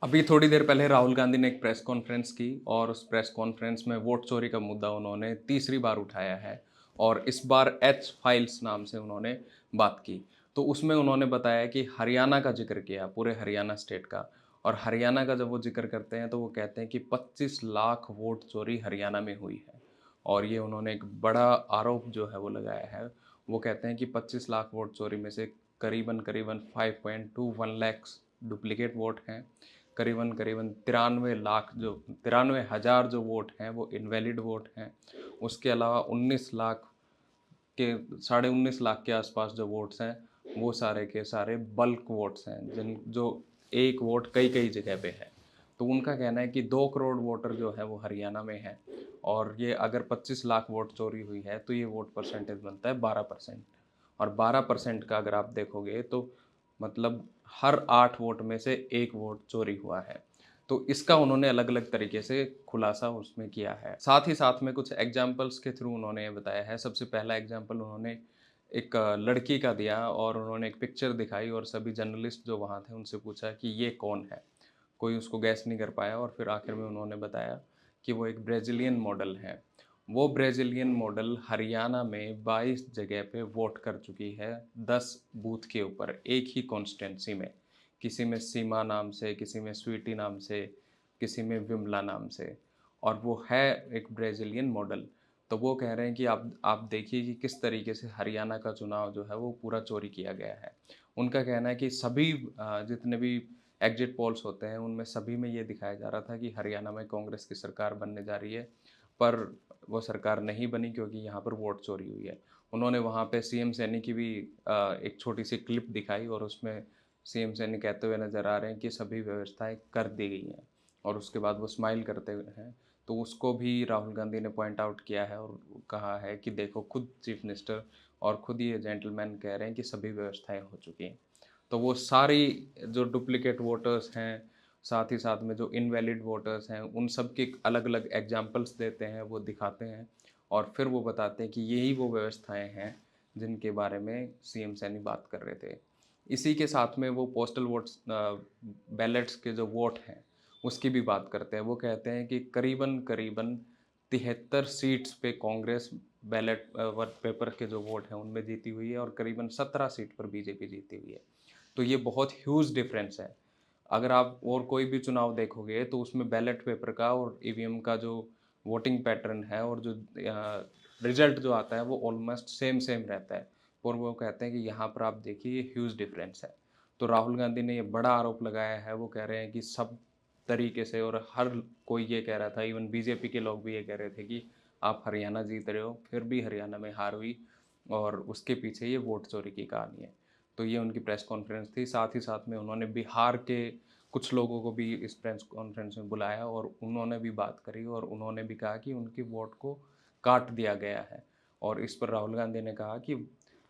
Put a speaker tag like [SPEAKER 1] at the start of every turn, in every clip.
[SPEAKER 1] अभी थोड़ी देर पहले राहुल गांधी ने एक प्रेस कॉन्फ्रेंस की और उस प्रेस कॉन्फ्रेंस में वोट चोरी का मुद्दा उन्होंने तीसरी बार उठाया है और इस बार एच फाइल्स नाम से उन्होंने बात की। तो उसमें उन्होंने बताया कि हरियाणा का जिक्र किया, पूरे हरियाणा स्टेट का। और हरियाणा का जब वो जिक्र करते हैं तो वो कहते हैं कि 25 लाख वोट चोरी हरियाणा में हुई है। और ये उन्होंने एक बड़ा आरोप जो है वो लगाया है। वो कहते हैं कि 25 लाख वोट चोरी में से करीबन करीबन 5.21 लैक्स डुप्लीकेट वोट हैं। करीबन करीबन 93 लाख जो 93,000 जो वोट हैं वो इनवैलिड वोट हैं। उसके अलावा 19 लाख के 19.5 लाख के आसपास जो वोट्स हैं वो सारे के सारे बल्क वोट्स हैं, जिन जो एक वोट कई कई जगह पे है। तो उनका कहना है कि 2 करोड़ वोटर जो है वो हरियाणा में है। और ये अगर 25 लाख वोट चोरी हुई है तो ये वोट परसेंटेज बनता है 12%। और 12% का अगर आप देखोगे तो मतलब हर 8 वोट में से एक वोट चोरी हुआ है। तो इसका उन्होंने अलग अलग तरीके से खुलासा उसमें किया है। साथ ही साथ में कुछ एग्जाम्पल्स के थ्रू उन्होंने ये बताया है। सबसे पहला एग्जाम्पल उन्होंने एक लड़की का दिया और उन्होंने एक पिक्चर दिखाई और सभी जर्नलिस्ट जो वहाँ थे उनसे पूछा कि ये कौन है। कोई उसको गैस नहीं कर पाया और फिर आखिर में उन्होंने बताया कि वो एक ब्राज़ीलियन मॉडल है। वो ब्राज़ीलियन मॉडल हरियाणा में 22 जगह पे वोट कर चुकी है, 10 बूथ के ऊपर, एक ही कॉन्स्टिट्यूंसी में। किसी में सीमा नाम से, किसी में स्वीटी नाम से, किसी में विमला नाम से। और वो है एक ब्राज़ीलियन मॉडल। तो वो कह रहे हैं कि आप देखिए कि किस तरीके से हरियाणा का चुनाव जो है वो पूरा चोरी किया गया है। उनका कहना है कि सभी जितने भी एग्जिट पोल्स होते हैं उनमें सभी में ये दिखाया जा रहा था कि हरियाणा में कांग्रेस की सरकार बनने जा रही है। पर वो सरकार नहीं बनी क्योंकि यहाँ पर वोट चोरी हुई है। उन्होंने वहाँ पे सीएम सैनी की भी एक छोटी सी क्लिप दिखाई और उसमें सीएम सैनी कहते हुए नज़र आ रहे हैं कि सभी व्यवस्थाएं कर दी गई हैं। और उसके बाद वो स्माइल करते हुए हैं। तो उसको भी राहुल गांधी ने पॉइंट आउट किया है और कहा है कि देखो खुद चीफ मिनिस्टर और खुद ये जेंटलमैन कह रहे हैं कि सभी व्यवस्थाएं हो चुकी हैं। तो वो सारी जो डुप्लीकेट वोटर्स हैं, साथ ही साथ में जो इनवैलिड वोटर्स हैं, उन सब के अलग अलग एग्जाम्पल्स देते हैं, वो दिखाते हैं। और फिर वो बताते हैं कि यही वो व्यवस्थाएं हैं जिनके बारे में सीएम सैनी बात कर रहे थे। इसी के साथ में वो पोस्टल वोट्स बैलेट्स के जो वोट हैं उसकी भी बात करते हैं। वो कहते हैं कि करीबन करीबन 73 सीट्स पे कांग्रेस बैलेट वर्क पेपर के जो वोट हैं उनमें जीती हुई है और करीबन 17 सीट पर बीजेपी जीती हुई है। तो ये बहुत ह्यूज डिफरेंस है। अगर आप और कोई भी चुनाव देखोगे तो उसमें बैलेट पेपर का और ईवीएम का जो वोटिंग पैटर्न है और जो रिजल्ट जो आता है वो ऑलमोस्ट सेम सेम रहता है। और वो कहते हैं कि यहाँ पर आप देखिए ये ह्यूज डिफरेंस है। तो राहुल गांधी ने ये बड़ा आरोप लगाया है। वो कह रहे हैं कि सब तरीके से और हर कोई ये कह रहा था, इवन बीजेपी के लोग भी ये कह रहे थे कि आप हरियाणा जीत रहे हो, फिर भी हरियाणा में हार हुई और उसके पीछे ये वोट चोरी की कहानी है। तो ये उनकी प्रेस कॉन्फ्रेंस थी। साथ ही साथ में उन्होंने बिहार के कुछ लोगों को भी इस प्रेस कॉन्फ्रेंस में बुलाया और उन्होंने भी बात करी और उन्होंने भी कहा कि उनकी वोट को काट दिया गया है। और इस पर राहुल गांधी ने कहा कि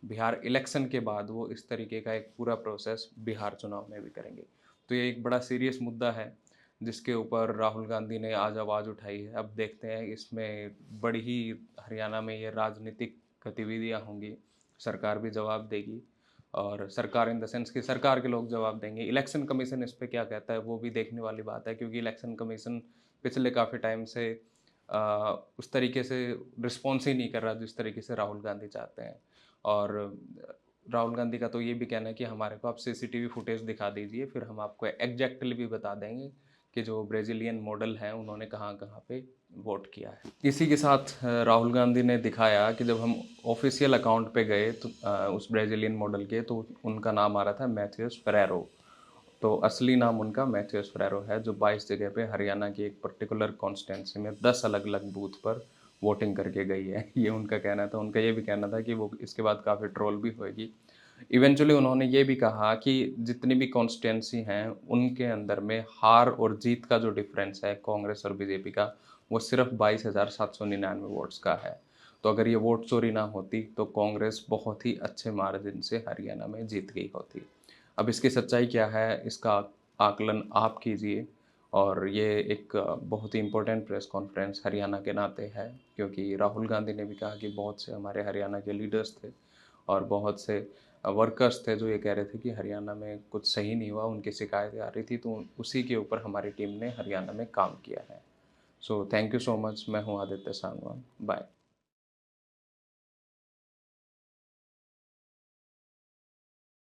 [SPEAKER 1] बिहार इलेक्शन के बाद वो इस तरीके का एक पूरा प्रोसेस बिहार चुनाव में भी करेंगे। तो ये एक बड़ा सीरियस मुद्दा है जिसके ऊपर राहुल गांधी ने आज आवाज़ उठाई है। अब देखते हैं इसमें बड़ी ही हरियाणा में ये राजनीतिक गतिविधियां होंगी, सरकार भी जवाब देगी। और सरकार इन द सेंस कि सरकार के लोग जवाब देंगे। इलेक्शन कमीशन इस पे क्या कहता है वो भी देखने वाली बात है, क्योंकि इलेक्शन कमीशन पिछले काफ़ी टाइम से उस तरीके से रिस्पॉन्स ही नहीं कर रहा जिस तरीके से राहुल गांधी चाहते हैं। और राहुल गांधी का तो ये भी कहना है कि हमारे को आप सीसीटीवी फुटेज दिखा दीजिए, फिर हम आपको एग्जैक्टली भी बता देंगे कि जो ब्राज़ीलियन मॉडल हैं उन्होंने कहाँ कहाँ पे वोट किया है। इसी के साथ राहुल गांधी ने दिखाया कि जब हम ऑफिशियल अकाउंट पे गए तो उस ब्राज़ीलियन मॉडल के, तो उनका नाम आ रहा था मैथ्यूस फेरेरो। तो असली नाम उनका मैथ्यूस फेरेरो है, जो 22 जगह पे हरियाणा की एक पर्टिकुलर कॉन्स्टिट्यूंसी में 10 अलग अलग बूथ पर वोटिंग करके गई है। ये उनका कहना था। उनका ये भी कहना था कि वो इसके बाद काफ़ी ट्रोल भी होएगी। इवेंचुअली उन्होंने ये भी कहा कि जितनी भी कॉन्स्टिट्यूंसी हैं उनके अंदर में हार और जीत का जो डिफरेंस है कांग्रेस और बीजेपी का, वो सिर्फ 22,799 वोट्स का है। तो अगर ये वोट चोरी ना होती तो कांग्रेस बहुत ही अच्छे मार्जिन से हरियाणा में जीत गई होती। अब इसकी सच्चाई क्या है इसका आकलन आप कीजिए। और ये एक बहुत ही इम्पोर्टेंट प्रेस कॉन्फ्रेंस हरियाणा के नाते है, क्योंकि राहुल गांधी ने भी कहा कि बहुत से हमारे हरियाणा के लीडर्स थे और बहुत से वर्कर्स थे जो ये कह रहे थे कि हरियाणा में कुछ सही नहीं हुआ, उनकी शिकायतें आ रही थी, तो उसी के ऊपर हमारी टीम ने हरियाणा में काम किया है। So thank you so much. मैं हूँ आदित्य सांगवान। बाय।